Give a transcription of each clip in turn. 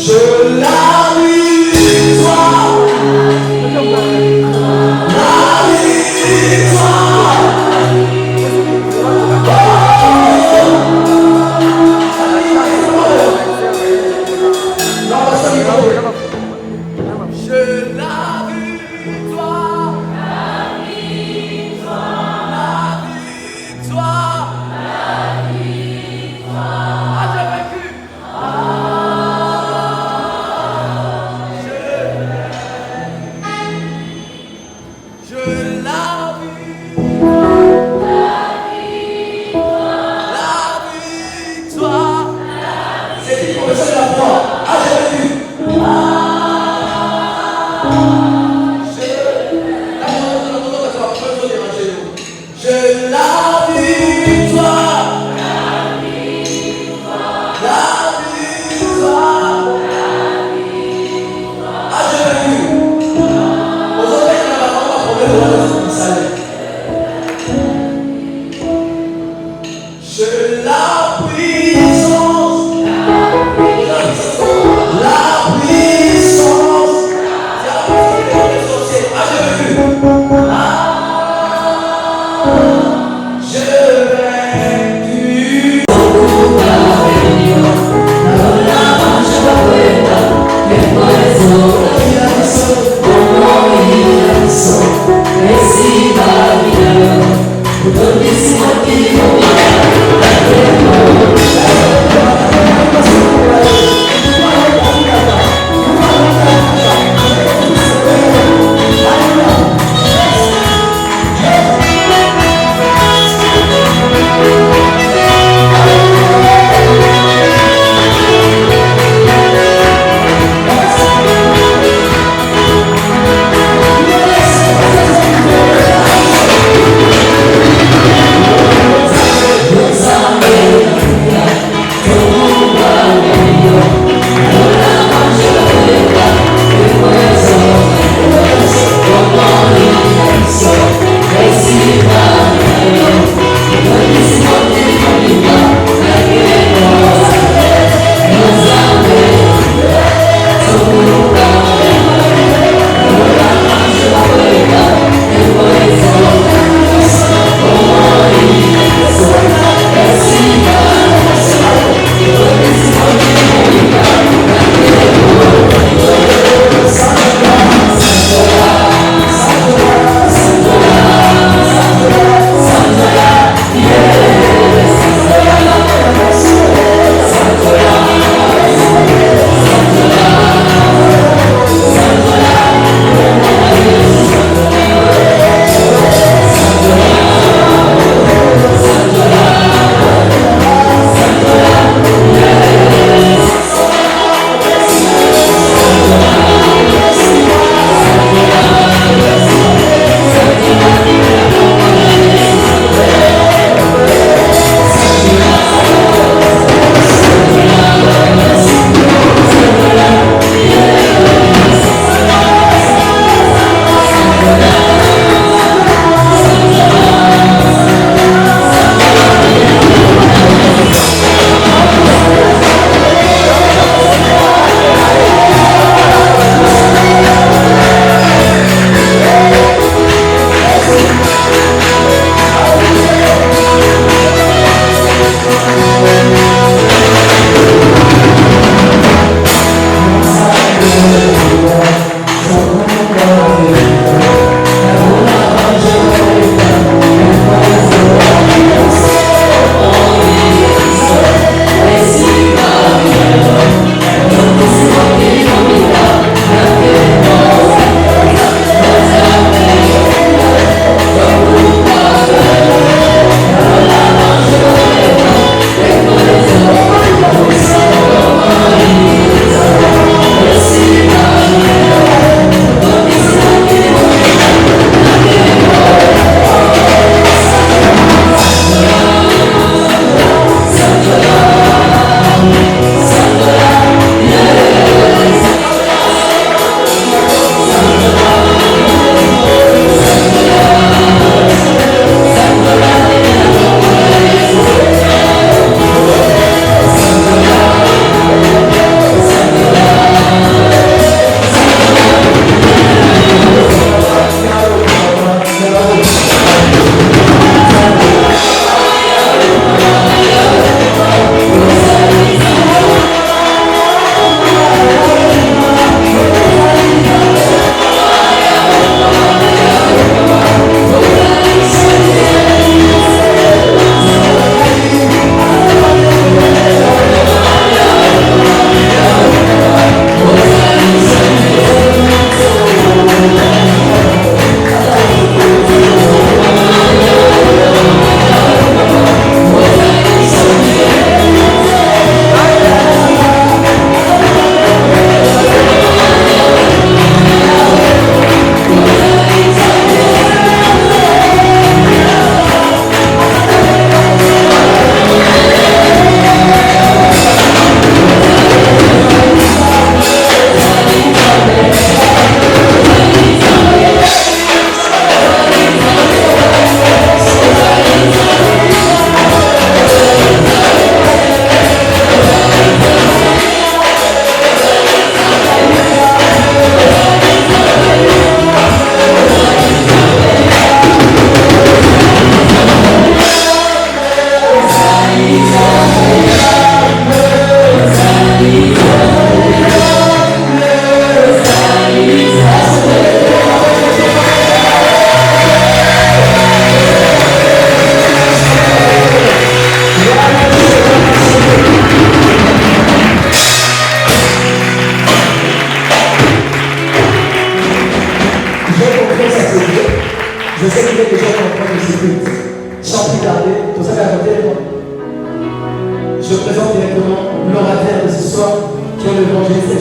Merci.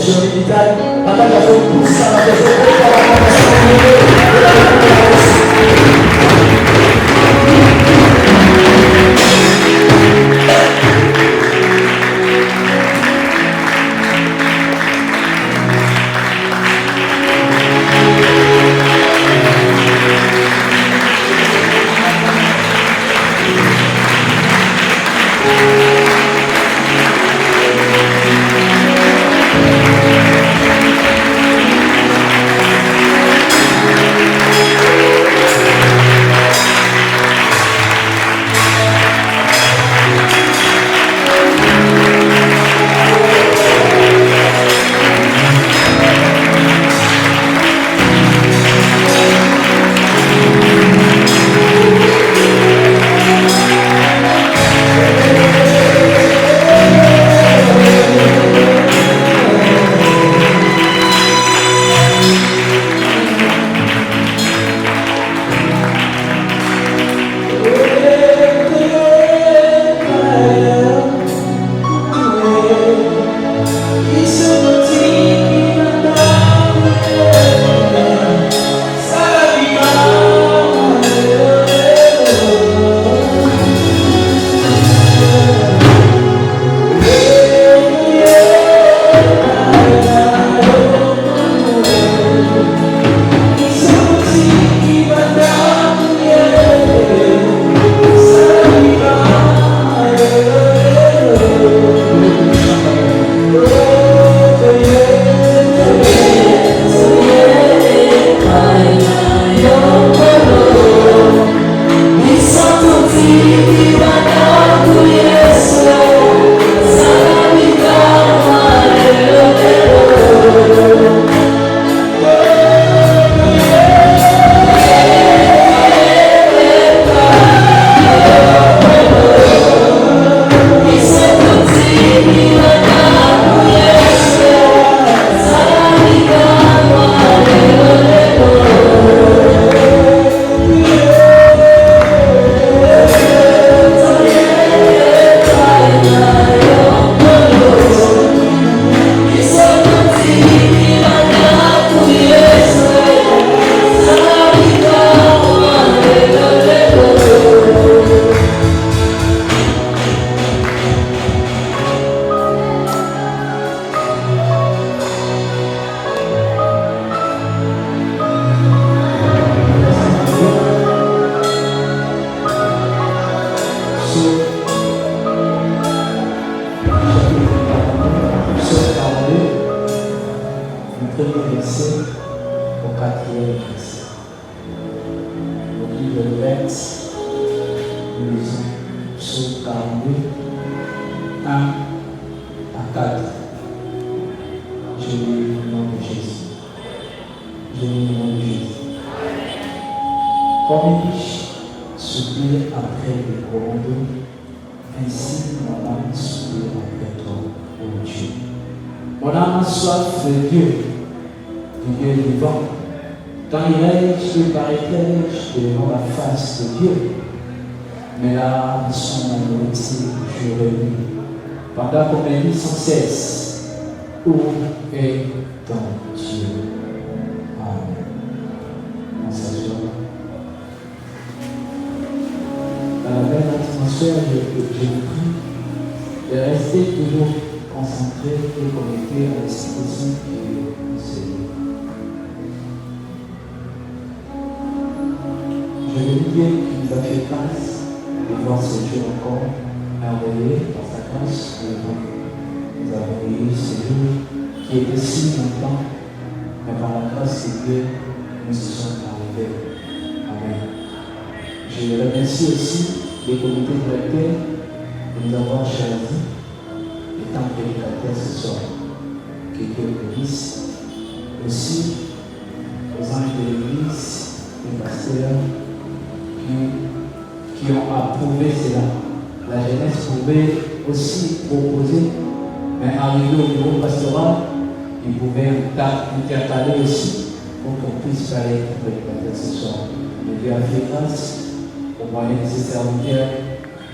mission militaire. Maintenant, il faut tout ça.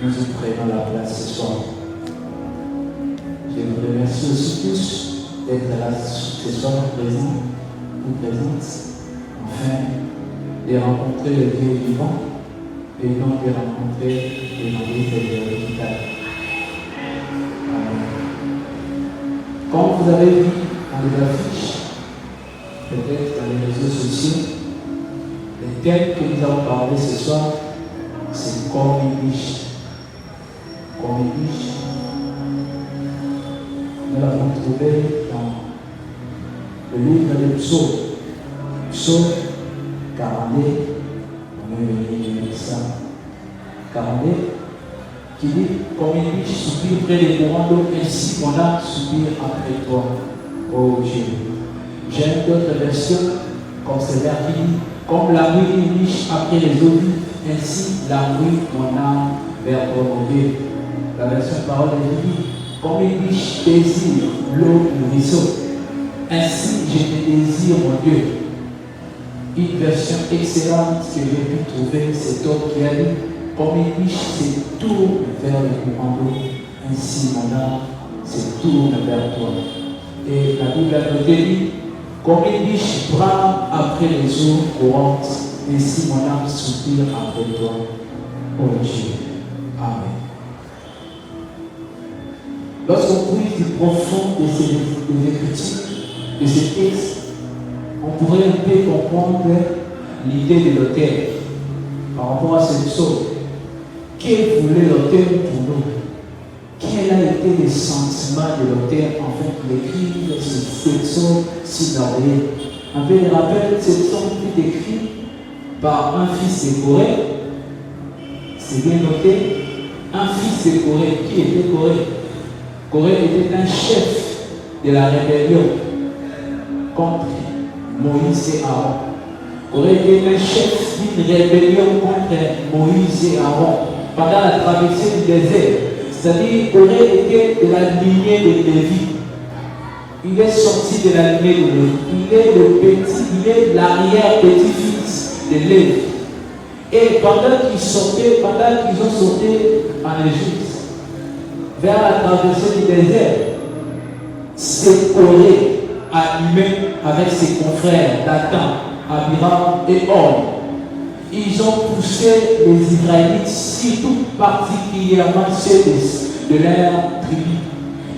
Nous vous prenons la place ce soir. Je vous remercie aussi tous d'être là ce soir présent ou présente, afin de rencontrer le Dieu vivant et non de rencontrer les maris de l'hôpital. Comme vous avez vu dans les affiches, peut-être dans les réseaux sociaux, le thème que nous allons parler ce soir, c'est comme une biche. Comme une biche. Nous l'avons trouvé dans le livre des psaumes. Psaume 42, on va venir ça. 42, qui dit comme une biche soupire près des courants d'eau, ainsi mon âme soupire après toi, oh Dieu. J'aime d'autres versions comme celle-là qui dit comme la nuit une biche après les eaux vives, ainsi la nuit mon âme vers toi, mon Dieu. La version parole de dit comme une biche désire l'eau du ruisseau, ainsi je te désire, mon Dieu. Une version excellente que j'ai pu trouver, c'est l'autre qui a dit comme une biche se tourne vers le courant d'eau, ainsi mon âme se tourne vers toi. Et la Bible a noté dit comme une biche brame après les eaux courantes, ainsi mon âme soupire après toi, oh Dieu. Amen. Lorsqu'on puise du profond de ces écritures, de ces textes, on pourrait un peu comprendre l'idée de l'auteur par rapport à ce psaume. Que voulait l'auteur pour nous? Quel a été le sentiment de l'auteur afin qu'il écrive ce psaume si merveilleux? Un peu de rappel, ce psaume fut écrit par un fils de Corée. C'est bien noté. Un fils de Corée. Qui était Corée? Corée était un chef de la rébellion contre Moïse et Aaron. Corée était un chef d'une rébellion contre Moïse et Aaron pendant la traversée du désert. C'est-à-dire Corée était de la lignée de Lévi. Il est sorti de la lignée de Lévi. Il est l'arrière-petit-fils de Lévi. Et pendant qu'ils ont sorti en Égypte, vers la traversée du désert, c'est Corée animé avec ses confrères Dathan, Abiram et Or. Ils ont poussé les Israélites, surtout particulièrement ceux de leur tribu.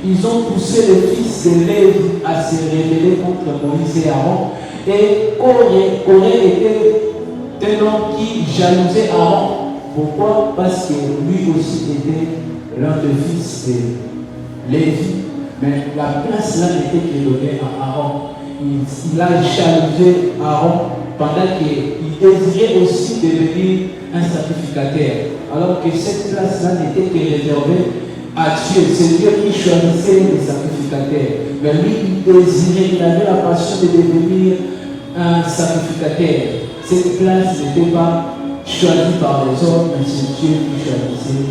Ils ont poussé les fils de Lévi à se rébeller contre Moïse et Aaron. Et Corée était un homme qui jalousait Aaron. Pourquoi? Parce que lui aussi était l'un des fils de Lévi. Mais la place là n'était que donnée à Aaron. Il a jalousé Aaron pendant qu'il désirait aussi devenir un sacrificateur. Alors que cette place là n'était que réservée à Dieu. C'est Dieu qui choisissait les sacrificateurs. Mais lui, il désirait, il avait la passion de devenir un sacrificateur. Cette place n'était pas choisie par les hommes, mais c'est Dieu qui choisissait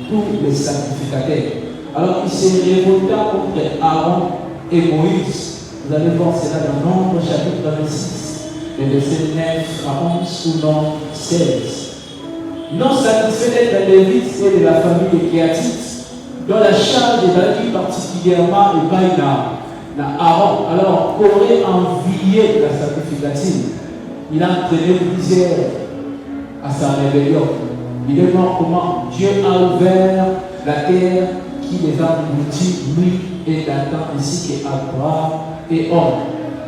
tous les sacrificateurs. Alors il s'est révolta contre Aaron et Moïse. Vous allez voir cela dans Nombre chapitre 26, les versets 9 à 11 ou Nombre 16. Non satisfait d'être lévite et de la famille des Kéatites, dont la charge est acquise particulièrement et pas Aaron. Alors Corée enviait la sacrificative. Il a entraîné plusieurs à sa rébellion. Il est mort comment? Dieu a ouvert la terre qui les a engloutis, lui et Dathan, ainsi qu'Abraham et Or.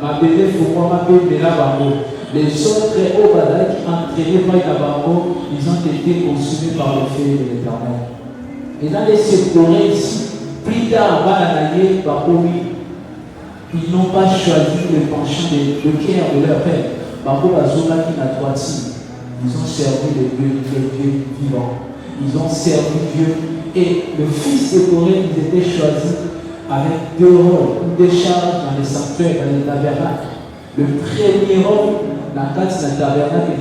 Ma bébé, faut moi, ma bébé, la bango. Les autres hauts badai qui entraînaient par la bango, ils ont été consumés par le feu de l'Éternel. Et dans les séparés ici, plus tard, ils n'ont pas choisi le penchant de cœur de leur père. Bango Bazola qui n'a pas dit. Ils ont servi le Dieu vivant. Ils ont servi Dieu. Et le fils de Corée, ils étaient choisis avec deux rôles, des charges dans les sanctuaires, dans les tabernacles. Le premier rôle, dans le tabernacle,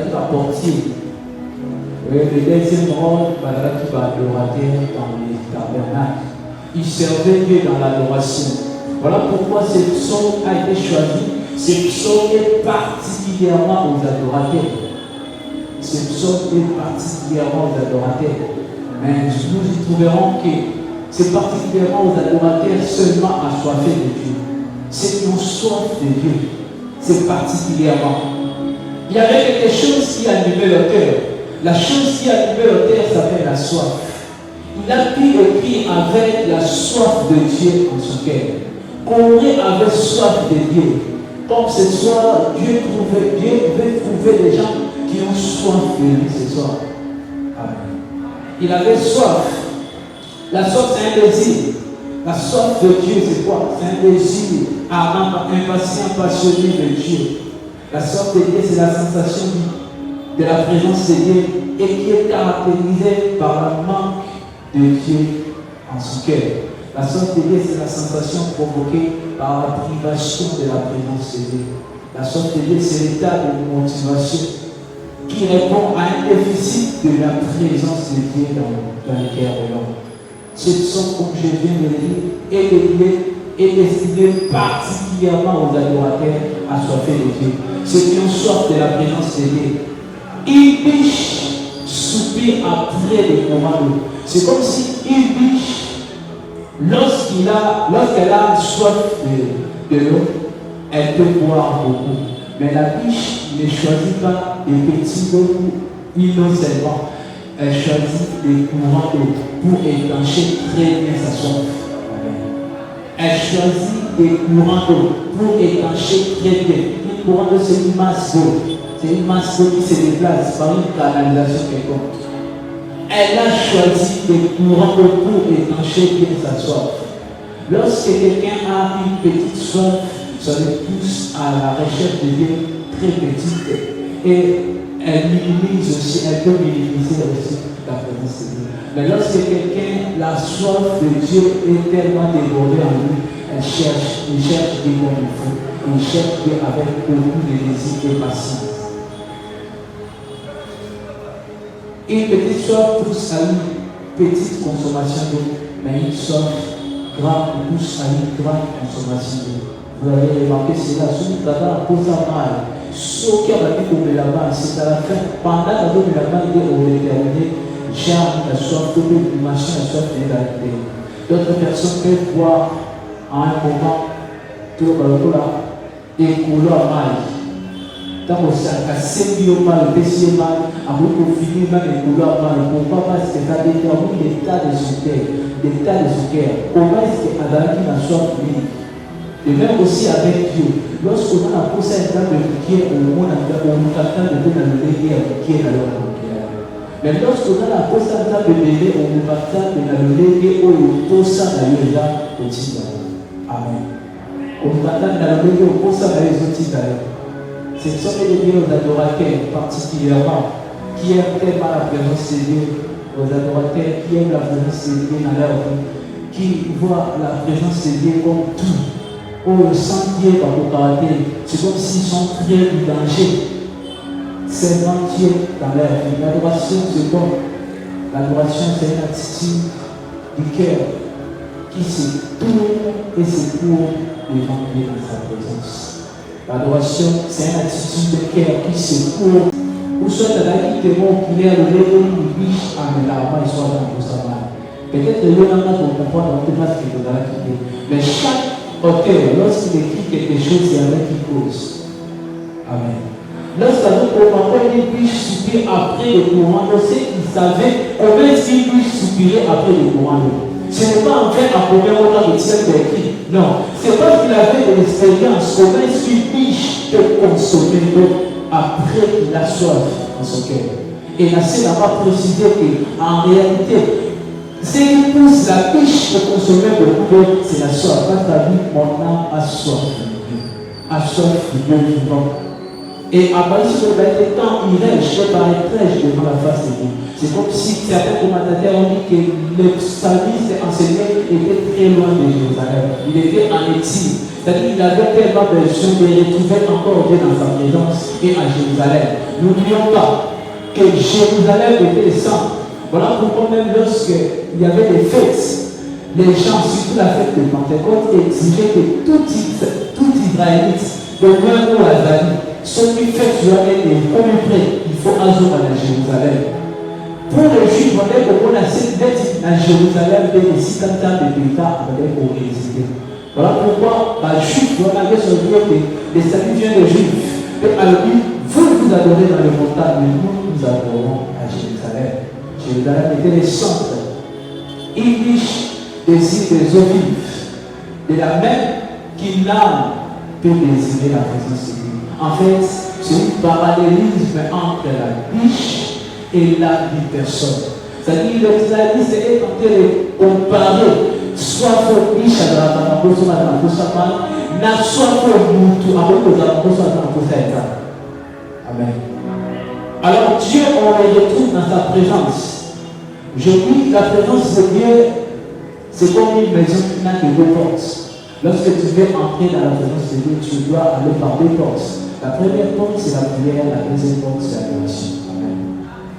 qui va porter. Le deuxième rôle, qui va adorer dans les tabernacles. Ils servaient Dieu dans l'adoration. Voilà pourquoi ce psaume a été choisi. Ce psaume est particulièrement aux adorateurs. Ce psaume est particulièrement aux adorateurs. Mais nous y trouverons que C'est particulièrement aux adorateurs seulement assoiffés de Dieu. Ceux qui ont soif de Dieu, c'est particulièrement. Il y avait quelque chose qui animait leur cœur. La chose qui animait leur cœur s'appelle la soif. Il a pu écrire avec la soif de Dieu en son cœur. Corée avait soif de Dieu. Comme ce soir, Dieu veut trouver des gens qui ont soif de lui ce soir. Amen. Il avait soif. La soif, c'est un désir. La soif de Dieu, c'est quoi? C'est un désir ardent, impatient, passionné de Dieu. La soif de Dieu, c'est la sensation de la présence de Dieu et qui est caractérisée par le manque de Dieu en son cœur. La soif de Dieu, c'est la sensation provoquée par la privation de la présence de Dieu. La soif de Dieu, c'est l'état de motivation qui répond à un déficit de la présence de Dieu dans le cœur de l'homme. Ce sont, comme je viens de le dire, est destiné particulièrement aux adorateurs assoiffés de Dieu. Ceux qui ont soif de la présence de Dieu. Une biche soupire après les commandos. C'est comme si une biche, lorsqu'elle a soif de l'eau, elle peut boire beaucoup. Mais la biche ne choisit pas des petits eaux innocemment. Elle choisit des courants d'eau pour étancher très bien sa soif. Elle choisit des courants d'eau pour étancher très bien. Une courant d'eau, c'est une masse d'eau. C'est une masse d'eau qui se déplace par une canalisation quelconque. Elle a choisi des courants d'eau pour étancher bien sa soif. Lorsque quelqu'un a une petite soif, ça le pousse à la recherche de Dieu très petite. Et elle minimise aussi, elle peut minimiser aussi la présence de Dieu. Mais lorsque quelqu'un, la soif de Dieu est tellement débordée en lui, il cherche Dieu comme il faut. Il cherche Dieu avec beaucoup de désir et patience. Une petite soif pousse à une petite consommation d'eau, mais une soif grande pousse à une grande consommation d'eau. Vous avez remarqué cela, si vous avez posé mal, ce qui a été comme là-bas, c'est à la fin, pendant que vous avez là-bas, il est déterminé, j'ai la soif, tout le machin, la soif de la vie. D'autres personnes peuvent boire à un moment, tout le monde là, et couler à mal. Tant que ça a sévi au mal, baissé mal, à vous pour finir mal et couler à mal, pourquoi? Parce que ça détermine l'état de son cœur, l'état de son cœur. Comment est-ce qu'Adam qui n'a soif de lui? Et même aussi avec Dieu. Lorsqu'on a posé un temps de prière, on a train de donner la prière alors. Mais lorsqu'on a posé un temps de bébé, on nous partage de la prière où on pose ça dans le là au titre. Amen. On nous partage de la prière où on pose ça dans les outils d'ailleurs. Ce sont les liés aux adorateurs particulièrement qui aiment tellement la présence de Dieu, aux adorateurs qui aiment la présence de Dieu dans leur vie, qui voient la présence de Dieu comme tout. Oh, sans Dieu dans vos caractères, c'est comme s'ils sont près du danger. Seulement Dieu dans leur vie. L'adoration, c'est bon. L'adoration, c'est une attitude du cœur qui se tourne et se court devant Dieu dans sa présence. L'adoration, c'est une attitude de cœur qui se court. Ou soit dans la vie de mon qu'il est le lait ou biche en l'arbre, il soit dans le sabbat. Peut-être que l'on a pour comprendre dans tout ce que vous avez quitté. Mais chaque auteur, lorsqu'il écrit quelque chose, c'est avec qui cause. Amen. Lorsqu'on comprend une biche soupire après le courant d'eau, c'est qu'il savait combien une biche soupirait après le courant d'eau. Ce n'est pas en fait à combien autant de tiers d'écrit. Non. C'est parce qu'il avait de l'expérience, combien une biche peut consommer l'eau après qu'il a soif dans son cœur. Et Nassé n'a pas précisé qu'en réalité, ce qui pousse la biche pour consommer beaucoup d'eau, c'est la soif. Quand tu as dit, mon âme a soif de Dieu, a soif de Dieu vivant. Et à partir de ce temps, il reste, je paraîtrai devant la face de Dieu. C'est comme si certains commentateurs ont dit que le psalmiste enseigné était très loin de Jérusalem. Il était en exil. C'est-à-dire qu'il avait tellement besoin de retrouver encore Dieu dans sa présence et à Jérusalem. N'oublions pas que Jérusalem était saint. Voilà pourquoi même lorsqu'il y avait des fêtes, les gens, surtout la fête de Pentecôte, exigeaient que tout Israélite, de loin ou à Zali, ceux qui fêtent Joël et comme près, il faut un jour aller à Jérusalem. Pour les Juifs, on est au à Jérusalem, et ici, quand il y a des États, on est au résider. Voilà pourquoi, les Juifs doivent aller sur le que les saluts viennent des Juifs. Et alors, vous adorez dans les montagnes, mais nous adorons à Jérusalem. Jérusalem était le centre. Yiddish désire des eaux vives, de la même qui l'âme peut désirer la présence de Dieu. En fait, c'est un parallélisme entre la biche et la vie personne. C'est-à-dire que l'Israélite est tenté de comparer soit pour biche à la Tanakoso, à la Tanakoso, n'a soit pour Moutou, à la Tanakoso, à la Tanakoso. Amen. Alors Dieu, on le retrouve dans sa présence. Je dis la présence de Dieu, c'est comme une maison qui n'a que deux portes. Lorsque tu veux entrer dans la présence de Dieu, tu dois aller par deux portes. La première porte, c'est la prière, la deuxième porte, c'est l'adoration.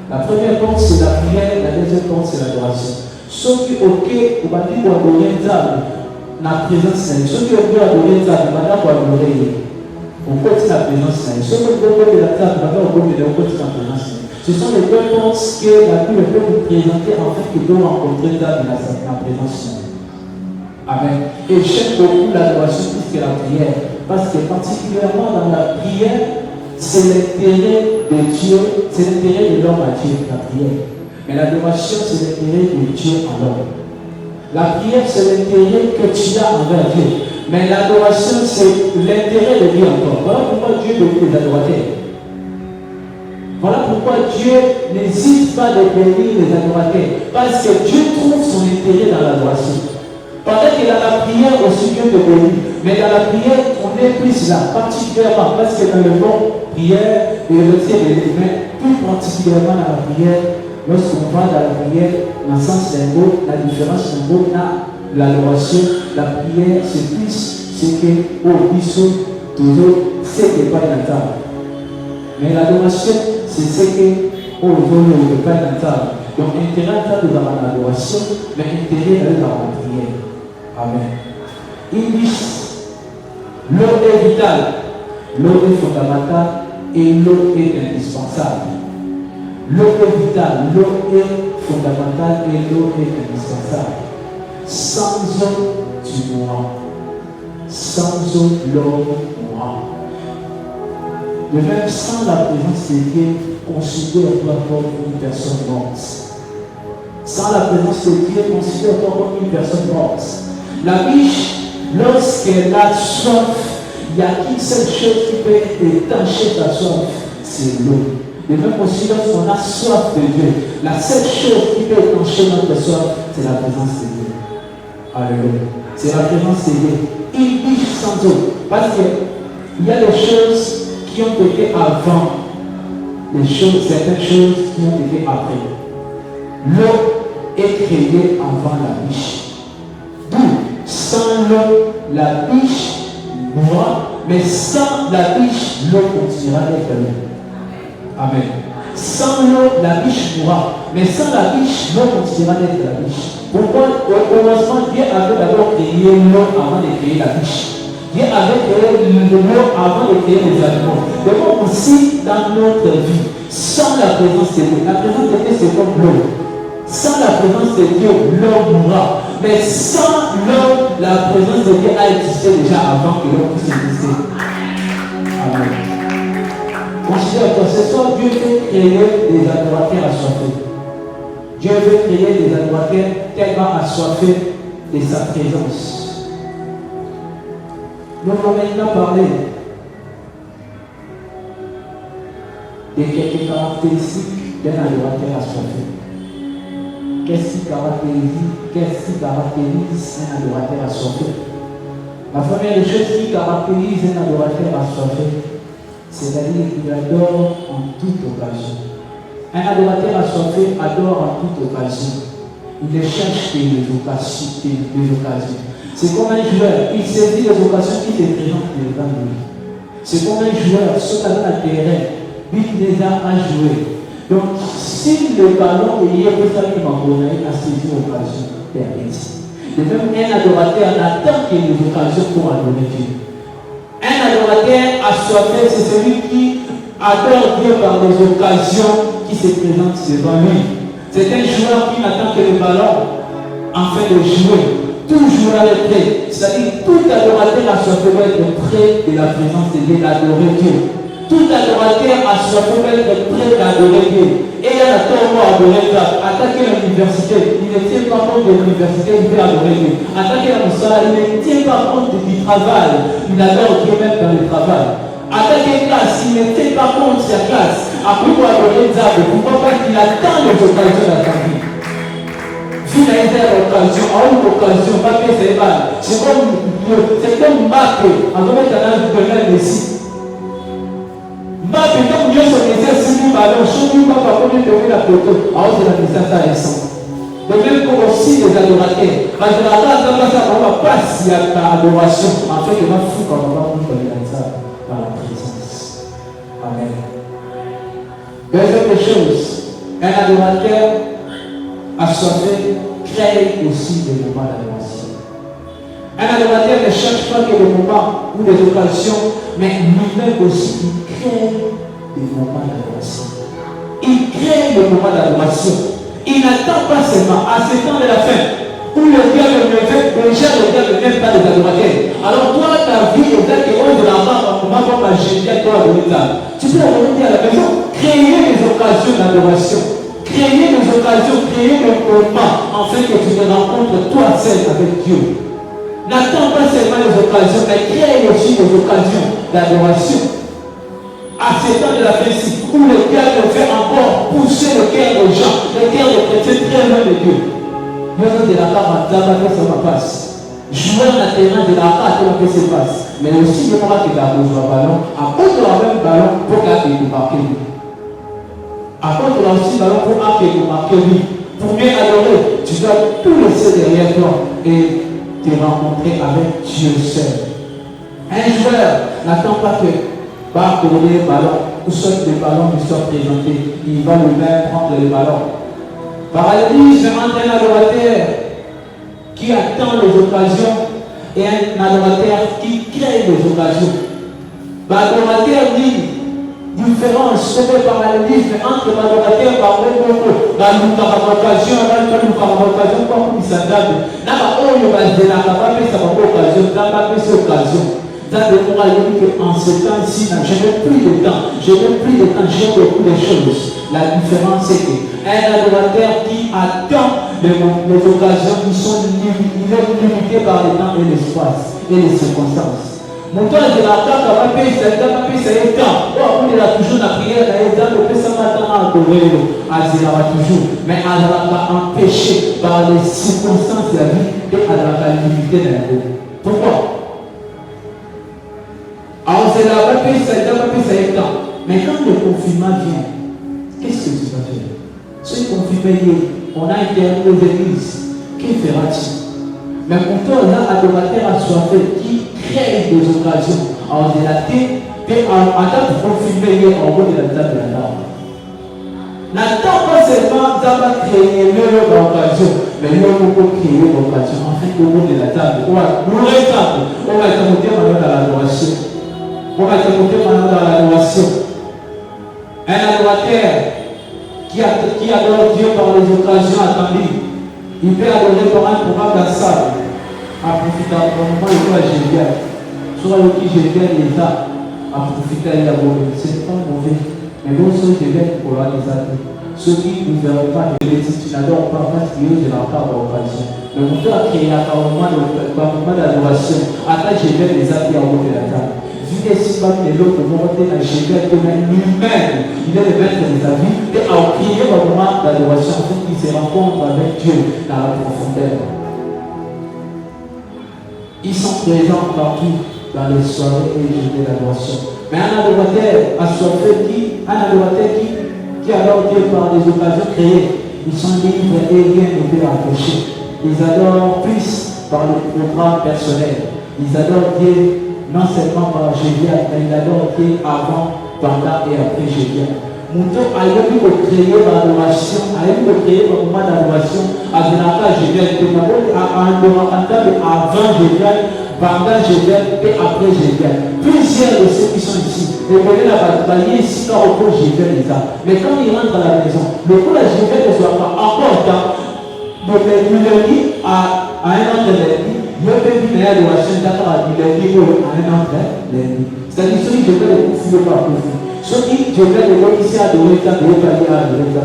La première porte, c'est la prière, la deuxième porte, c'est l'adoration. Sauf que, ok, on va dire qu'on adorer la présence de Dieu. Sauf que on peut adorer ça, on va dire qu'on adorer. On peut la présence de Dieu. Sauf que on peut la table, on va dire qu'on peut la présence de Dieu. Ce sont les deux portes que la Bible peut vous présenter en fait que doit rencontrer dans la présence de Dieu. Amen. Et j'aime beaucoup l'adoration plus que la prière. Parce que particulièrement dans la prière, c'est l'intérêt de Dieu, c'est l'intérêt de l'homme à Dieu, la prière. Mais l'adoration, c'est l'intérêt de Dieu en l'homme. La prière, c'est l'intérêt que tu as envers Dieu. Mais l'adoration, c'est l'intérêt de Dieu encore. Voilà pourquoi Dieu bénit les adorateurs. Voilà pourquoi Dieu n'hésite pas de bénir les adorateurs. Parce que Dieu trouve son intérêt dans l'adoration. Pendant qu'il a la prière aussi, Dieu te bénit. Mais dans la prière, on est plus là, particulièrement. Parce que dans le mot prière, et le verset de mais plus particulièrement dans la prière, lorsqu'on va dans la prière, dans le sens d'un mot, la différence d'un mot, dans l'adoration, la prière, c'est plus ce que, au biseau, toujours, c'est que pas dans la table. Mais l'adoration, c'est ce que oh, ne veut pas d'entendre. Donc, intérêt dans l'adoration, mais intérêt dans la prière. Amen. Il dit l'eau est vitale, l'eau est fondamentale et l'eau est indispensable. L'eau est vitale, l'eau est fondamentale et l'eau est indispensable. Sans eau, tu mourras. Sans eau, l'homme mourra. De même, sans la présence de Dieu, considère-toi comme une personne morte. Sans la présence de Dieu, considère-toi comme une personne morte. La biche, lorsqu'elle a soif, il n'y a qu'une seule chose qui peut étancher ta soif, c'est l'eau. De même aussi, lorsqu'on a soif de Dieu, la seule chose qui peut étancher notre soif, c'est la présence de Dieu. Alléluia. C'est la présence de Dieu. Une biche sans eau. Parce qu'il y a des choses qui ont été avant, certaines choses qui ont été après. L'eau est créée avant la biche. D'où, sans l'eau, la biche mourra, mais sans la biche, l'eau continuera d'être là. Amen. Sans l'eau, la biche mourra, mais sans la biche, l'eau continuera d'être la biche. Pourquoi au commencement, Dieu avait d'abord créé l'eau avant de créer la biche. Dieu avait créé l'eau avant de créer les animaux. Donc aussi dans notre vie, sans la présence de Dieu, la présence de Dieu c'est comme l'eau. Sans la présence de Dieu, l'eau mourra. Mais sans l'eau, la présence de Dieu a existé déjà avant que l'eau puisse exister. Amen. Considère-toi, ce soir, Dieu veut créer des adorateurs assoiffés. Dieu veut créer des adorateurs tellement assoiffés de sa présence. Nous allons maintenant parler de quelques caractéristiques d'un adorateur assoiffé. Qu'est-ce qui caractérise un adorateur assoiffé? La première des choses qui caractérise un adorateur assoiffé, c'est-à-dire qu'il adore en toute occasion. Un adorateur assoiffé adore en toute occasion. Il ne cherche que les occasions. C'est comme un joueur, il saisit les occasions qui se présentent devant lui. C'est comme un joueur, ce qui a un terrain, lui déjà a joué. Donc, si le ballon est lié, peut faire une il a saisi l'occasion permise. De même, un adorateur n'attend que les occasions pour adorer Dieu. Un adorateur assoiffé, c'est celui qui adore Dieu par les occasions qui se présentent devant lui. C'est un joueur qui n'attend que le ballon afin de jouer. Toujours à l'être, c'est-à-dire tout adorateur a soif d'être près de la présence de Dieu, d'adorer Dieu. Tout adorateur a soif d'être près d'adorer Dieu. Et il y a un mot adorer Dieu. Attaquer l'université, il ne tient pas compte de l'université, il veut adorer Dieu. Attaquer la moussala, il ne tient pas compte du travail, il adore Dieu même dans le travail. Attaquer classe, il ne tient pas compte de sa classe. Après pour adorer Dieu, pourquoi pas qu'il attend les occasions dans sa vie. Si il a été à l'occasion, à une occasion, pas que c'est mal. C'est comme Mbappé, en tant que Lionel Messi. Mbappé, comme Dieu se mettait sur le ballon, je ne sais pas comment il devait la photo. Alors c'est la distance à récent. De même comme aussi les adorateurs. Parce que la base, on ne va pas s'il y a ta adoration. En fait, il va fou quand on va nous ça par la présence. Amen. Deuxième chose, un adorateur assoiffé crée aussi des moments d'adoration. Un adorateur ne cherche pas que des moments ou des occasions, mais lui-même aussi, il crée des moments d'adoration. Il crée des moments d'adoration. Il n'attend pas seulement à ce temps de la fin, où le diable ne fait, déjà le diable n'aime pas les adorateurs. Alors toi, ta vie est là que on de la main, on va pas génial toi adorer ça. Tu peux adorer à la maison, créer des occasions d'adoration. Créer des occasions, créer des moments, afin que tu te rencontres toi seul avec Dieu. N'attends pas seulement les occasions, mais crée aussi des occasions d'adoration. À ce temps de la félicité, où le diable fait encore pousser le cœur des gens, le cœur des chrétiens très loin de Dieu. Nous de la carte, ça va passer. Joueur dans le terrain de la carte, on peut se passer. Mais aussi, il y aura que la jouer ballon, à cause de la même ballon, pour qu'il y ait marqué. À cause de la aussi ballon, pour qu'il y ait marqué lui. Pour mieux adorer, tu dois tout laisser derrière toi et te rencontrer avec Dieu seul. Un joueur n'attend pas que va tourner le ballon, ou soit le ballon lui soit présenté, il va lui-même prendre le ballon. Parallélisme entre un adorateur qui attend les occasions et un adorateur qui crée les occasions. L'adorateur dit différence, c'est le parallélisme entre l'adorateur par l'occasion, comme il s'adapte. N'a pas en ce temps-ci, je n'ai plus de temps, j'ai beaucoup de choses. La différence c'est qu'un adorateur qui attend les occasions qui sont limitées par le temps et l'espace et les circonstances. Mon temps de la carte va payer ça est temps. Oh, on est là toujours dans la prière, dans le ça matin à adorer, toujours. Mais elle va empêcher par les circonstances de la vie et elle va limiter dans la vie. Pourquoi? Alors c'est là, va payer ça est temps. Mais quand le confinement vient, qu'est-ce que tu vas faire? Ce confinement, on a interdit aux églises. Que fera-t-il? Mais pour toi, là, adorateur assoiffé qui crée des occasions en délaté, et en tant que confiné en haut de la table de la norme. N'attends pas seulement d'avoir créé l'occasion, mais nous avons créé l'occasion en fait au bout de la table. On va être monté maintenant dans l'adoration. On va être monté maintenant dans l'adoration. Un adorateur qui adore Dieu par les occasions attendues. Il peut adorer par un programme dans la salle. À profiter du moment où il va génial. Soit le qui génial l'État, à profiter de la bonne. C'est pas mauvais. Mais bon, ceux qui viennent pour l'organisateur, ceux qui ne verront pas de l'éthique, tu n'adores pas parce qu'il y a de la part d'occasion. Mais on peut créer un moment d'adoration. Après, j'ai fait des actes en haut de la table. Vu que si pas que l'autre monter dans Jésus, lui-même, il est le maître de sa vie, et à prier au moment d'adoration pour qu'il se rencontre avec Dieu dans la profondeur. Ils sont présents partout dans les soirées et les journées d'adoration. Mais un adorateur assoiffé qui adore Dieu par des occasions créées, ils sont libres et rien ne peut empêcher. Ils adorent plus par le programme personnel. Ils adorent Dieu non seulement par Jésus, mais ils adorent Dieu avant, pendant et après Jésus. Mouton a eu créer l'adoration, a eu créer le moment d'adoration, à Général Jésus, avant Jésus, pendant je viens et après je viens. Plusieurs de ceux qui sont ici, vous venez là-bas, ici, quand on peut je viens les gars. Mais quand ils rentrent à la maison, le coup là, je viens ne soit pas encore temps. Donc, le lundi à un autre lundi, je vais venir à la chaîne d'accord à lundi ou à un autre lundi. C'est-à-dire, celui que je vais le confiner par profit. Ce qui, je vais le voir ici à adorer, à adorer,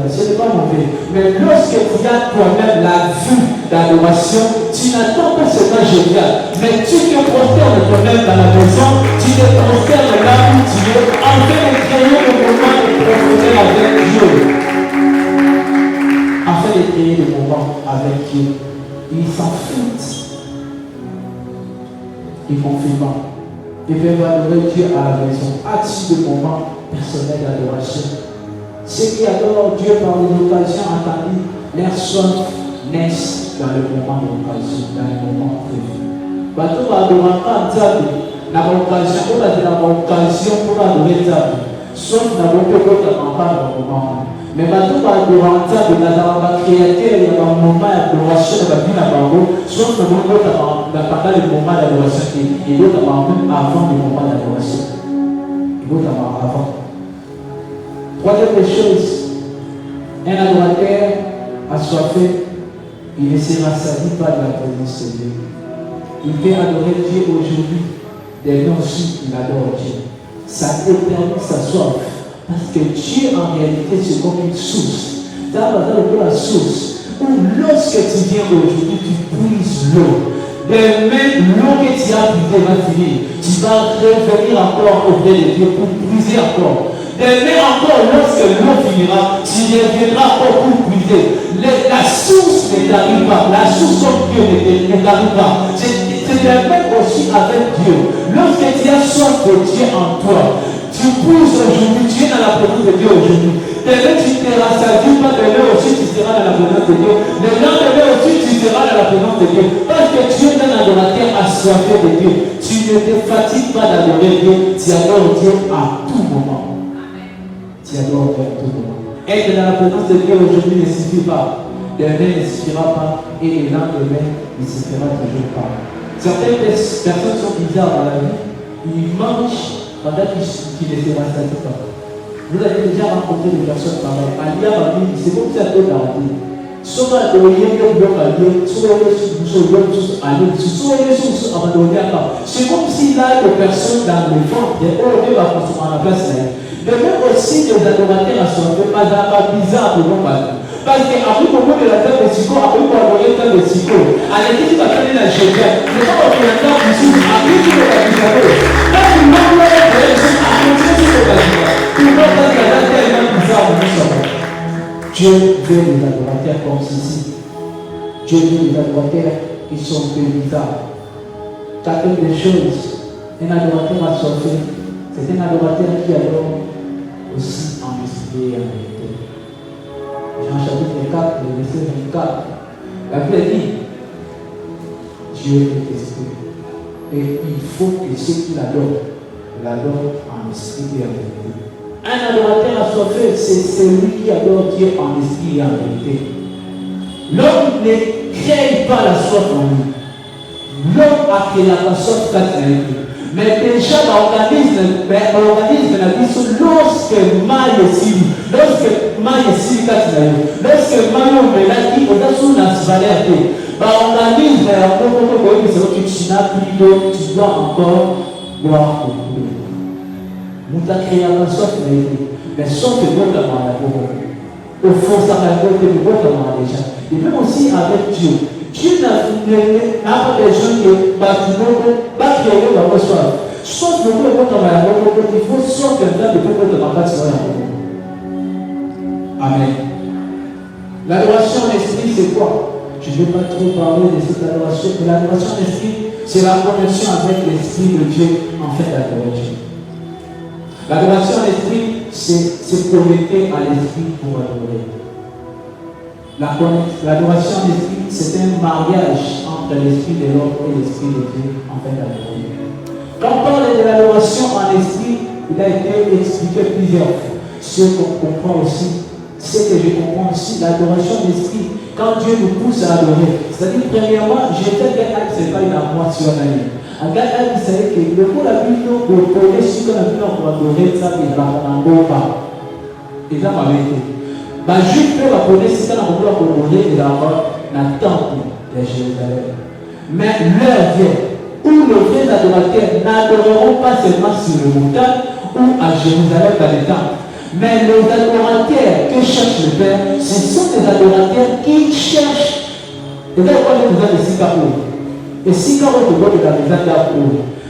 ce n'est pas mauvais. Mais lorsque tu as toi-même la vue d'adoration, tu n'attends pas seulement génial, mais tu te prosternes toi-même dans la maison, tu te prosternes là où tu es, en train de créer le moment de profiter avec Dieu. Afin de créer le moment avec Dieu. Ils s'en foutent. Ils font filmant. Ils peuvent adorer Dieu à la maison. As-tu de moments personnels d'adoration? Ceux qui adorent Dieu par l'occasion entendue, leur soif naissent dans le moment de l'occasion, dans le moment prévu. Bateau va adorer pas Dieu dans l'occasion, on a de l'occasion pour adorer Dieu. Sauf dans le peuple qui n'a pas dans le moment. Mais bateau va adorer Dieu dans la créateur, il y a un moment d'adoration dans la vie là-bas. Sauf dans le moment pendant le moment d'adoration, et l'autre même avant le moment d'adoration. Et l'autre avant. Troisième chose, un adorateur assoiffé, il ne se rassasie pas de la présence de Dieu. Il peut adorer Dieu aujourd'hui, des noms aussi, il adore Dieu. Ça éternise sa soif. Parce que Dieu, en réalité, c'est comme une source. Tu as besoin de la source où, lorsque tu viens aujourd'hui, tu puises l'eau. Demain, l'eau que tu as puisée va finir. Tu vas revenir encore auprès de Dieu pour puiser encore. Demain encore, lorsque l'eau finira, tu reviendras encore pour puiser. La source ne t'arrive pas. La source comme Dieu ne t'arrive pas. C'est le même aussi avec Dieu. Lorsque tu as soif de Dieu en toi, tu pousses aujourd'hui, tu es dans la présence de Dieu aujourd'hui. Demain, tu te rassasies pas, demain aussi tu seras dans la présence de Dieu. Le lendemain aussi tu seras dans la présence de Dieu. Parce que tu es un adorateur assoiffé de Dieu. Tu ne te fatigues pas d'adorer Dieu. Tu adores Dieu à tout moment. Tu adores Dieu à tout moment. Être dans la présence de Dieu aujourd'hui ne suffit pas. Demain ne suffira pas. Et le lendemain ne suffira toujours pas. Certaines personnes sont bizarres dans la vie. Ils mangent pendant qu'ils ne se rassasient pas. Vous avez déjà rencontré des personnes pareilles. Alia m'a dit, c'est comme ça que tu as dit. Soit tu as dit, c'est comme s'il a des personnes dans le ventre, et on va consommer à la place. De même aussi, les adorateurs assoiffés, pas bizarre pour nous. Parce qu'après qu'on de la table de Siko, après qu'on a la table de Siko, à l'équipe qui va faire la géniale, ne pas qu'on a la table de Siko, après qu'on a la table de Siko. Quand tu manques la table de Siko, après qu'on a la table de Siko, tu vois pas qu'il y a la table bizarre de Siko. Dieu veut les adorateurs comme ceci. Dieu veut les adorateurs qui sont peu bizarres. Quatrième des choses, un adorateur assoiffé, c'est un adorateur qui adore aussi en esprit et en vérité. Jean chapitre 4, le verset 24. La Bible dit, Dieu est esprit. Et il faut que ceux qui l'adorent en esprit et en vérité. Un adorateur assoiffé, c'est celui qui adore Dieu en esprit et en vérité. L'homme ne crée pas la soif en lui. L'homme a créé la soif quand il a été. Mais déjà l'organisme la vie, lorsque mal est si, lorsque mal est si, lorsque mal est là, il faut sous la valeur. L'organisme tu n'as plus d'eau, tu dois encore boire au bout. Nous avons créé la soif, mais sauf que nous avons au fond, ça va être que nous avons déjà. Et même aussi avec Dieu. Dieu n'a pas besoin de pas créer la soif. Sauf que nous avons il faut sauf quelqu'un de plus de la Amen. L'adoration en esprit, c'est quoi? Je ne vais pas trop parler de cette adoration, mais l'adoration en esprit, c'est la connexion avec l'esprit de Dieu en fait d'adorer Dieu. L'adoration en esprit, c'est se connecter à l'esprit pour adorer. L'adoration en esprit, c'est un mariage entre l'esprit de l'homme et l'esprit de Dieu en fait d'adorer. Quand on parle de l'adoration en esprit, il a été expliqué plusieurs fois. Ce qu'on comprend aussi, ce que je comprends aussi, l'adoration d'esprit, quand Dieu nous pousse à adorer. C'est-à-dire, premièrement, je sais qu'un acte, ce n'est pas une armoire sur la ligne. Agatha disait que le coup la vie nous connaît ce qu'on a vu en adorer ça et la pas. Et ça m'a été. Bah juste pour la connaître ce qu'on a voulu adorer et la temple de Jérusalem. Mais l'heure vient où les vrais adorateurs n'adoreront pas seulement sur le montagne ou à Jérusalem dans les temples. Mais les adorateurs que cherche le Père, ce sont des adorateurs qui cherchent. Et là, on a besoin de Sikapo. Et Sikapo, tu vois que tu as besoin d'Apo.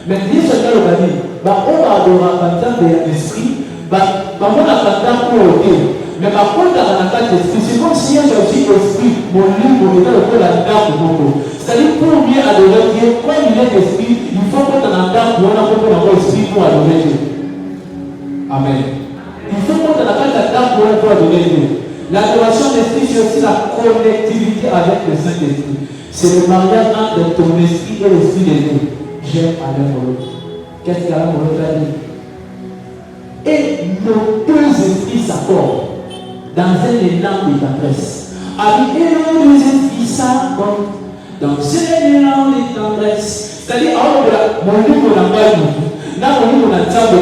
Mais Dieu se fait le bani. On va adorer en tant d'esprit. On va adorer pour le mais par contre, dans la carte d'esprit, c'est comme si il y a un esprit, mon livre, mon état, le code à l'âme pour moi. C'est-à-dire, pour mieux adorer Dieu, quand il est esprit, il faut qu'on ait un âme pour un esprit pour adorer Dieu. Amen. Il faut qu'on ait un âme pour adorer Dieu. L'adoration d'esprit, c'est aussi la connectivité avec le Saint-Esprit. C'est le mariage entre ton esprit et l'esprit de Dieu. J'aime à l'un pour l'autre. Qu'est-ce qu'Alain pour l'autre a dit? Et nos deux esprits s'accordent dans un élan de tendresse. Avec nos deux esprits s'accordent dans un élan de tendresse. C'est-à-dire, mon livre n'a pas eu. Là, mon livre n'a pas de.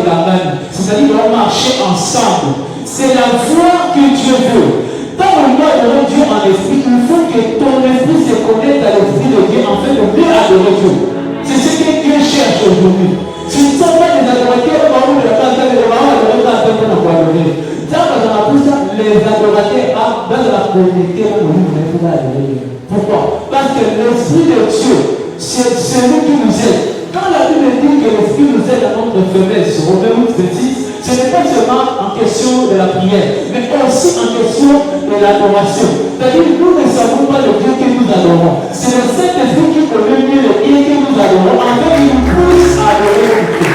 C'est-à-dire, on va marcher ensemble. C'est la voie que Dieu veut. Quand on doit adorer Dieu en esprit, il faut que ton esprit se connecte à l'esprit de Dieu afin de mieux adorer Dieu. C'est ce que Dieu cherche aujourd'hui. Ce ne sont pas des adorateurs, on va adorer les adorateurs dans la communauté pour adorer. Pourquoi? Parce que l'esprit de Dieu, c'est celui qui nous aide. Quand la Bible dit que l'esprit nous aide à notre faiblesse, Romains 8:26, ce n'est pas seulement en question de la prière, mais aussi en question de l'adoration. C'est-à-dire que nous ne savons pas le Dieu que nous adorons. C'est le Saint-Esprit qui connaît mieux le Dieu que nous adorons, afin qu'il nous pousse à adorer Dieu.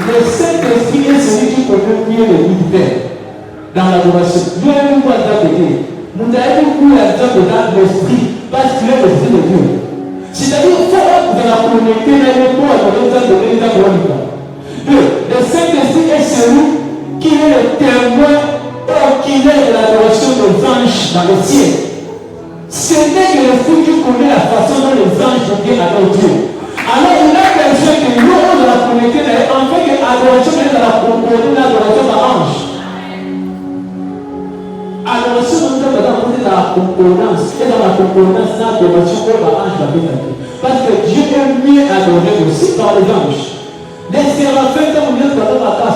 Le Saint-Esprit est celui qui connaît mieux le Dieu du Père dans l'adoration. Dieu est nous pas d'abord. Nous avons beaucoup l'exemple dans l'esprit parce qu'il est l'esprit de Dieu. C'est-à-dire qu'il faut que vous la communauté pour adorer dans le le Saint-Esprit est celui qui est le témoin oculaire de l'adoration des anges dans le ciel. Ce n'est que l'esprit qui connaît la façon dont les anges adorent Dieu. Alors il a besoin que nous de la communauté en fait que l'adoration est dans la concordance de l'adoration par ange. Adoration nous est dans la concordance et dans la concordance de l'adoration par ange va bien. Parce que Dieu est mieux adoré aussi par les anges. Les séraphins, quand on vient de parler à la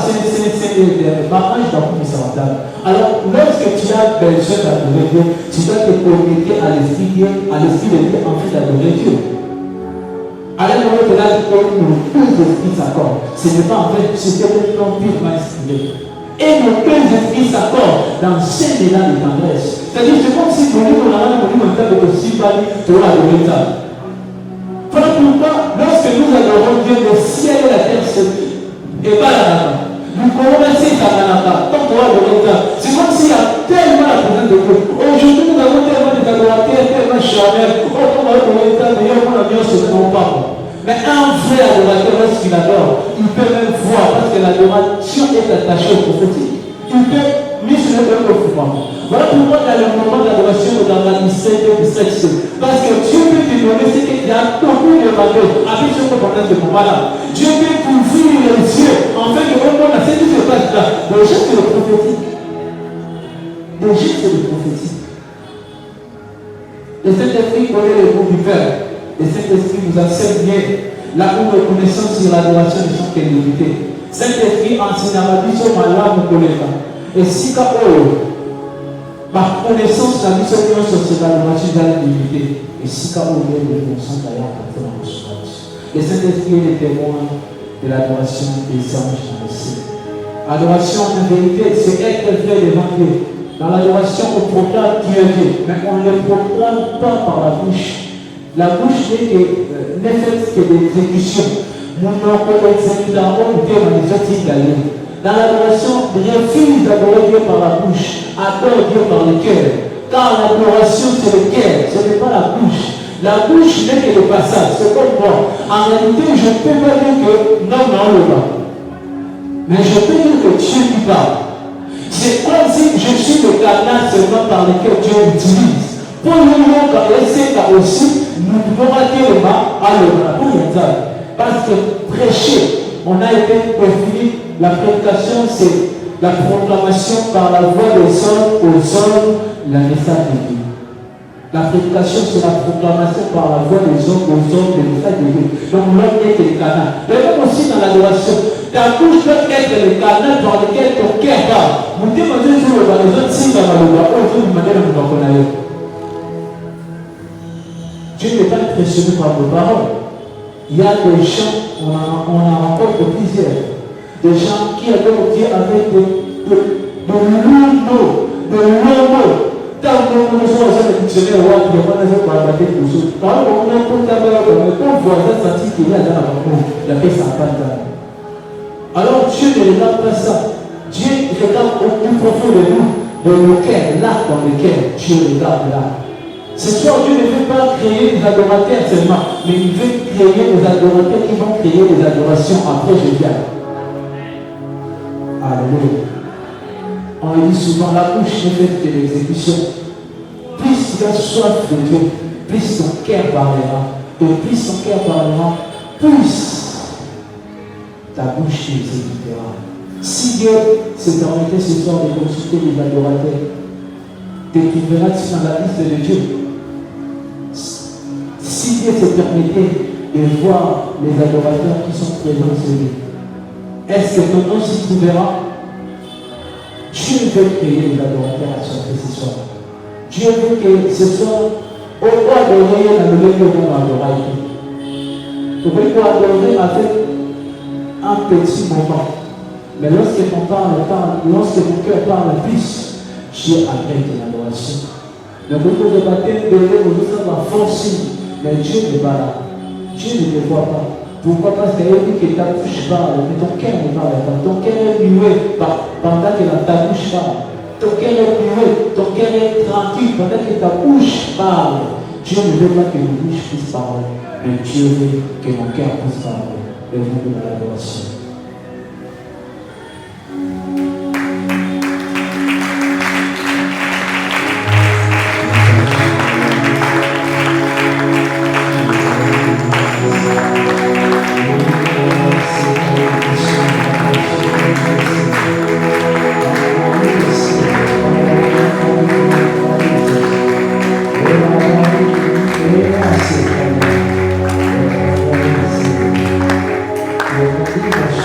par ange va plus s'entendre. Alors lorsque tu as besoin d'adorer Dieu, tu dois te connecter à l'esprit de Dieu en fait d'adorer Dieu. Alors, on va là que nos deux esprits s'accordent. Ce n'est pas en fait ce que nous avons purement exprimé. Et nos deux esprits s'accordent dans cet élan de tendresse. C'est-à-dire, c'est comme si nous nous avons en fait de aussi parler de l'adorer ça. Voilà pourquoi, lorsque nous adorons Dieu, le ciel et la terre se et pas la nana. Nous commençons à la nana. Tant qu'on adorer ça, c'est comme s'il y a tellement la présence de Dieu. Aujourd'hui, nous avons tellement d'adorateurs, tellement charnels. On va adorer ça, d'ailleurs, on a bien se non pas. Mais un vrai adorateur, lorsqu'il adore, il peut même voir, parce que l'adoration est attachée au prophétique. Il peut mieux le fondement. Voilà pourquoi dans le moment d'adoration, dans la lycée du sexe. Parce que Dieu peut te donner ce qu'il y a beaucoup de valeurs. Avec ce pendant ce moment-là. Dieu peut t'ouvrir les yeux, en fait, que vraiment, c'est tout ce qui se passe là. Déjà, c'est le prophétique. Déjà, c'est le prophétique. Le Saint-Esprit connaît le goût du Père. Le Saint-Esprit nous enseigne bien là où nos connaissances sur l'adoration ne sont qu'une limitée. Saint-Esprit enseigne à ma vie sur ma langue collègue. Et si quand ma connaissance la vie sur l'adoration est limitée. Et si quand on est le consent d'ailleurs à faire en chose. Le Saint-Esprit est le témoin de l'adoration des anges dans le ciel. Adoration en vérité, c'est être vrai devant Dieu. Dans l'adoration, on proclame Dieu est Dieu, mais on ne le proclame pas par la bouche. La bouche n'est faite que d'exécution. Mon nom peut exécuter en haut Dieu dans les autres italiens. Dans l'adoration, refuse d'adorer Dieu par la bouche, adore Dieu par le cœur. Car l'adoration, c'est le cœur, ce n'est pas la bouche. La bouche n'est que le passage, c'est comme moi. En réalité, je ne peux pas dire que non, le bas. Mais je peux dire que Dieu lui parle. C'est comme si je suis le canal seulement par lequel Dieu utilise Pour nous essayer aussi, nous devons rater le mal à l'autre. Parce que prêcher, on a été défini, la prédication c'est la proclamation par la voix des hommes aux hommes, la message de Dieu. La prédication c'est la proclamation par la voix des hommes aux hommes, le message de Dieu. Donc l'homme est le canal. Mais même aussi dans l'adoration, ta bouche doit être le canal dans lequel ton cœur va. Vous dites, les autres signes dans la loi, autour du matin, nous en Dieu n'est pas impressionné par vos paroles. Il y a des gens, on a rencontré plusieurs, des gens qui adorent Dieu avec de lourds mots, tant que nous sommes dans le dictionnaire, on a des choses. Par exemple, on a un peu de ton voisin sentit qu'il y a dans la maison, la paix s'en passe. Alors Dieu ne regarde pas ça. Dieu regarde au plus profond de nous, dans le cœur, là dans lequel Dieu regarde là. Ce soir, Dieu ne veut pas créer des adorateurs seulement, mais il veut créer des adorateurs qui vont créer des adorations après je viens. Alléluia. On dit souvent, la bouche n'est faite que l'exécution. Plus tu as soif de Dieu, plus ton cœur parlera. Et plus ton cœur parlera, plus ta bouche exécutera. Si Dieu s'est permettait ce soir de consulter les adorateurs, t'écriveras-tu dans la liste de Dieu? Si Dieu se permettait de voir les adorateurs qui sont présents sur lui, est-ce que ton nom s'y trouvera? Dieu veut créer les adorateurs à son ce soir. Dieu veut que ce soir, on doit adorer dans le lieu où on adorer. Vous pouvez adorer avec un petit moment. Mais lorsque ton cœur parle plus, Dieu agrée de l'adoration. Le groupe de baptême de l'eau, nous sommes en force, mais Dieu n'est pas là. Dieu ne te voit pas. Pourquoi? Parce qu'il dit que ta bouche parle, mais ton cœur ne parle pas. Ton cœur est muet pendant que ta bouche parle. Ton cœur est muet, ton cœur est tranquille pendant que ta bouche parle. Dieu ne veut pas que mon bouche puisse parler, mais Dieu veut que mon cœur puisse parler. Et vous de l'adoration. Thank you.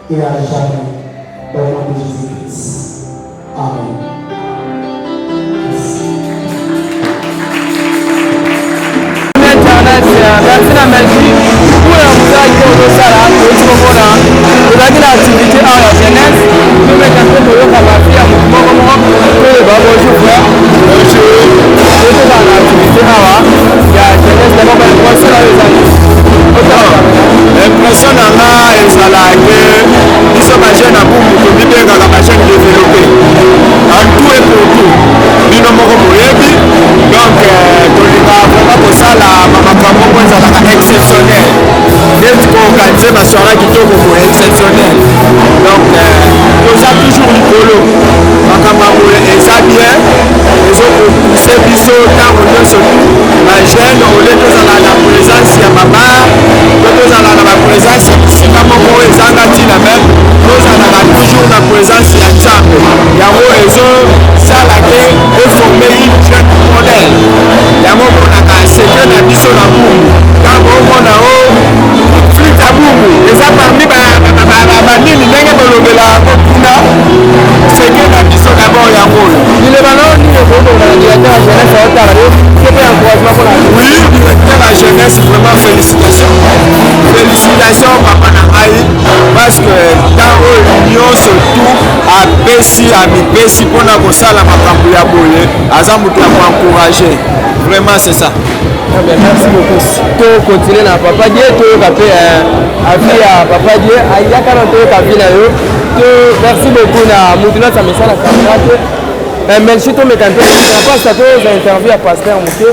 Et à jamais, au nom de Jésus-Christ. koyoka bafi ya motu moko toyeba bonjour frère bonjour toza na activité awa ya jeunesse d'abord baimpression na yo ezali impression na nga ezalaki biso bajeune ya bumu tobibengaka bajeune développé en tout et pour tout bino moko boyebi donc tolinga vraiment kosala makambo moko ezalaka exceptionnel neti koorganize basoirée kitoko boye exceptionnel donc toza toujours likolo makambo boye eza bien ezokopuse biso ntango nyonso bajeune ole tozala na présence ya babar to tozala na baprésence esika moko ezanga ntina meme tozalaka toujours na présence ya nzambe yango ezosalake eforme une jeune modèle yango omonaka secret na biso na bumu ntango omona o flûte ya bumu eza parmi banini ndenge bolobela yango kuna secret na biso d'abord yango oyo bilebano nini ekobongana directeur ya jeunesse aotala yo kepe encouragement mpona oui directeur ya jeunesse vraiment félicitations félicitations papa na ngai parce que ntango nyonso tout apesi amipesi mpona kosala makambo ya boye aza moto ya koencourage vraiment c'est ça. Merci beaucoup. To continuer na papa die toyoka mpe avi ya papa die ayaka na toyoka vi na yo to merci beaucoup na motu nyonso amesala kamera te melchi tomeka mpe na pasta toza interview ya pasteur moke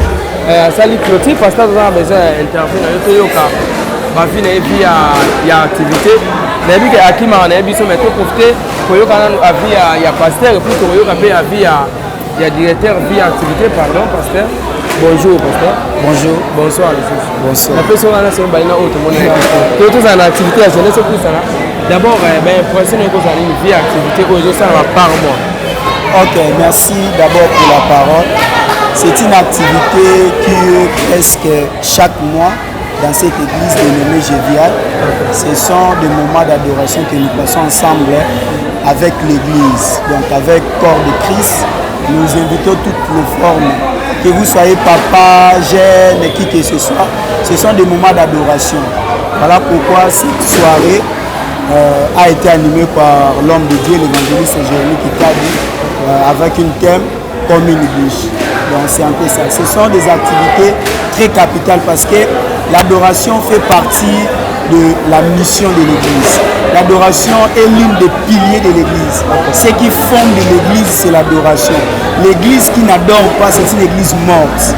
asali clôture pasteur toza na besoin ya interview na yo toyoka bavi na ye vi ya activité nayebi ke akimaka na ye biso mais toprofite koyoka nanu avi ya pasteur epuis tokoyoka mpe avi ya directeur vi ya activité pardon pasteur. Bonjour pasteur. Bonjour. Bonsoir les filles. Bonsoir. La personne là c'est balina autre monde. Tout ça en activité à jeunesse plus ça là. D'abord impression que ça une vie activité aujourd'hui ça va par mois. OK, merci d'abord pour la parole. C'est une activité qui est presque chaque mois dans cette église dénommée Gévial. Ce sont des moments d'adoration que nous passons ensemble avec l'église. Donc avec corps de Christ, nous invitons toutes nos formes. Que vous soyez papa, jeune, qui que ce soit, ce sont des moments d'adoration. Voilà pourquoi cette soirée a été animée par l'homme de Dieu, l'évangéliste Jérémie Kitabi, avec une thème comme une bouche. Donc c'est un peu ça. Ce sont des activités très capitales parce que l'adoration fait partie de la mission de l'église. L'adoration est l'une des piliers de l'église. Ce qui fonde l'église, c'est l'adoration. L'église qui n'adore pas, c'est une église morte.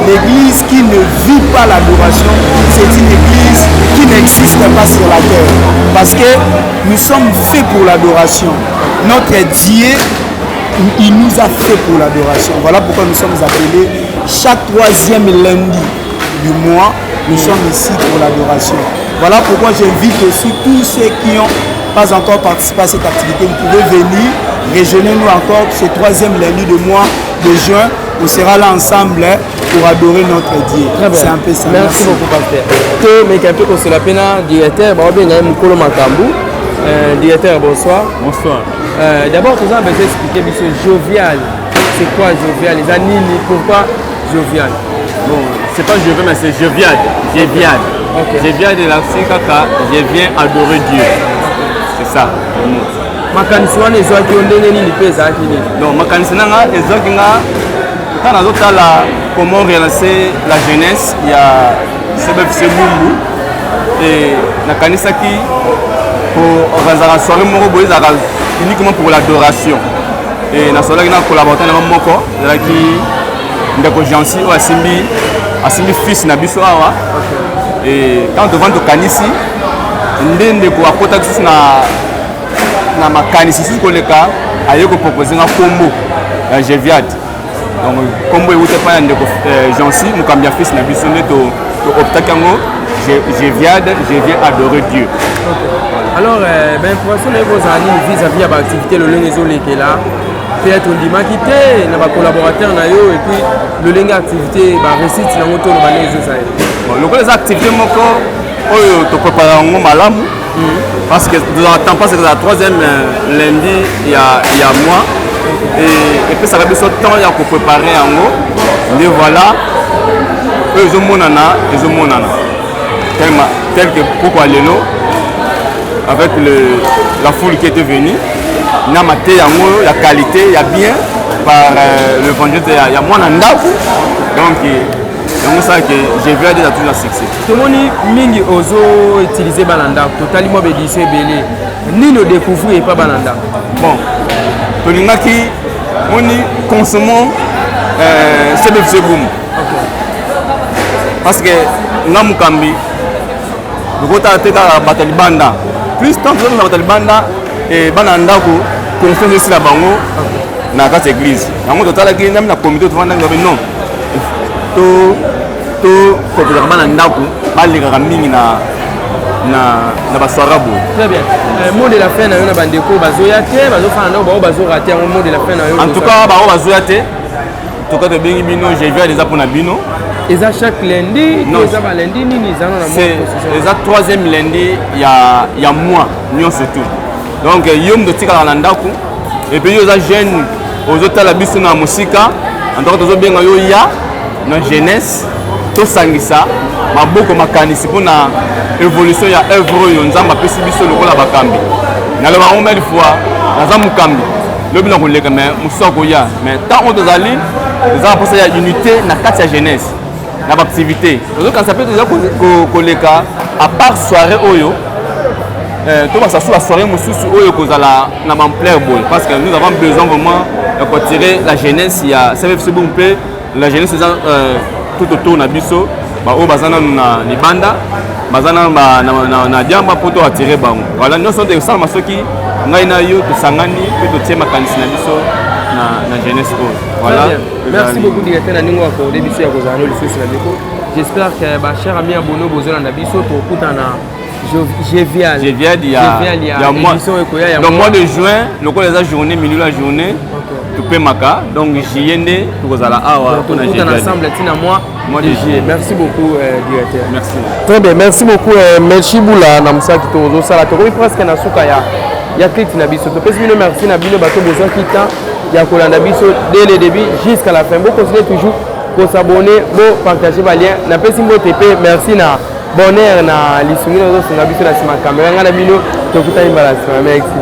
L'église qui ne vit pas l'adoration, c'est une église qui n'existe pas sur la terre. Parce que nous sommes faits pour l'adoration. Notre Dieu, il nous a fait pour l'adoration. Voilà pourquoi nous sommes appelés chaque troisième lundi du mois, nous sommes ici pour l'adoration. Voilà pourquoi j'invite aussi tous ceux qui n'ont pas encore participé à cette activité. Vous pouvez venir, rejoignez-nous encore ce troisième lundi du mois de juin. On sera là ensemble pour adorer notre Dieu. C'est un peu ça. Merci beaucoup, pasteur. Mais un peu comme cela, directeur, directeur, bonsoir. Bonsoir. D'abord, vous avez besoin d'expliquer, monsieur, jovial. C'est quoi jovial? Les années, pourquoi jovial? Bon, c'est pas jovial, mais c'est jovial. Jovial. Okay. Jovial de la Kaka, je viens adorer Dieu. C'est ça. Makanisiwa ne zo ki ondenge nini pe za ki ni. Donc makanisina nga ezoki nga kana zotala comment relancer la jeunesse ya CBFC Bumbu et na kanisa ki pour organiser la soirée moko boye za uniquement pour l'adoration. Et na soirée na collaborateur na moko za ki ndeko Jansi o asimbi fils na biso awa. Et quand devant to kanisi ndende ko akota tous na makanisi sisi koleka aye ko proposer nga combo ya Jeviad. Donc combo euté pa ndeko Jansi mukambia fils na biso to optakango Jeviad, je viens adorer Dieu. Okay. Alors pour ça les vos amis vis-à-vis de l'activité le lengezo lekela peut-être on dit makité na ba collaborateur na yo et puis le lenga activité ba récite na moto ba lezo ça. Bon, les activités moko oyo to préparer ngo malamu parce que dans temps pas c'est la troisième lundi il y a mois et puis ça va besoin temps il y a pour préparer ngo et voilà ils ont monana tel que pourquoi lelo avec la foule qui était venue na maté yango ya qualité ya bien par l'évangile ya mwana ndako donc donc ça que j'ai vu déjà tout le succès. Tout le monde mingi ozo utiliser balanda totali mo bédissé belé ni le découvrir pas balanda. Bon to lingaki oni consommons CBFC boom. Parce que ngamukambi lokota teka batalibanda plus tant que la batalibanda et bananda ko confiance aussi la bango na kati église. Yango totala ki na comité to vanda ngabe non. To ko bana ndako balika mingi na baswarabu. Très bien. Mot de la fin na yona bandeko bazoyate bazofana ndako bazo rater un mot de la fin na yona. En tout cas ba bazoyate to ka de bengi bino j'ai vu déjà pour na bino. Et ça chaque lundi, non, ça va lundi ni ça c'est ça troisième lundi il y a mois nyon surtout. Donc yom de tika la ndako et puis yo za jeune aux autres la biso na musika en tout cas tozo benga yo ya na jeunesse to sangisa maboko makanisi pona évolution ya œuvre yo nzamba pesi biso lokola bakambi na le ba omel fois na za mukambi lobi na koleka mais musoko ya mais tant on dozali za posa ya unité na kati ya jeunesse na activité donc quand ça peut déjà koleka à part soirée oyo tout va s'asseoir la soirée mususu oyo kozala na ampleur boy parce que nous avons besoin vraiment de tirer la jeunesse il y a CBFC bon peu la jeunesse tout autour na biso ba o bazana na libanda bazana na diamba poto attirer bango voilà nous sommes des salles masoki ngai na yo to sangani pe to tema kanisi na biso na jeunesse ko voilà merci beaucoup directeur na ningo ko debiso ya kozana le souci na biko j'espère que ba cher ami abono bozela na biso to kutana Gévial il y a mois donc mois de juin le cours des journées milieu la journée tu peux maka donc jiende tu kozala awa on a ensemble tina mois de juillet merci beaucoup directeur merci très bien merci beaucoup merci Boula na musaki tozo sala to presque na suka ya clip na biso to pesi bino merci na bino bato besoin kita ya kolanda biso dès le début jusqu'à la fin bon continuez toujours pour s'abonner bon partager ba lien na pesi mbo TP merci na bonheur na lisungino zo sunga biso na sima kamera ngana bino to kutani balasi merci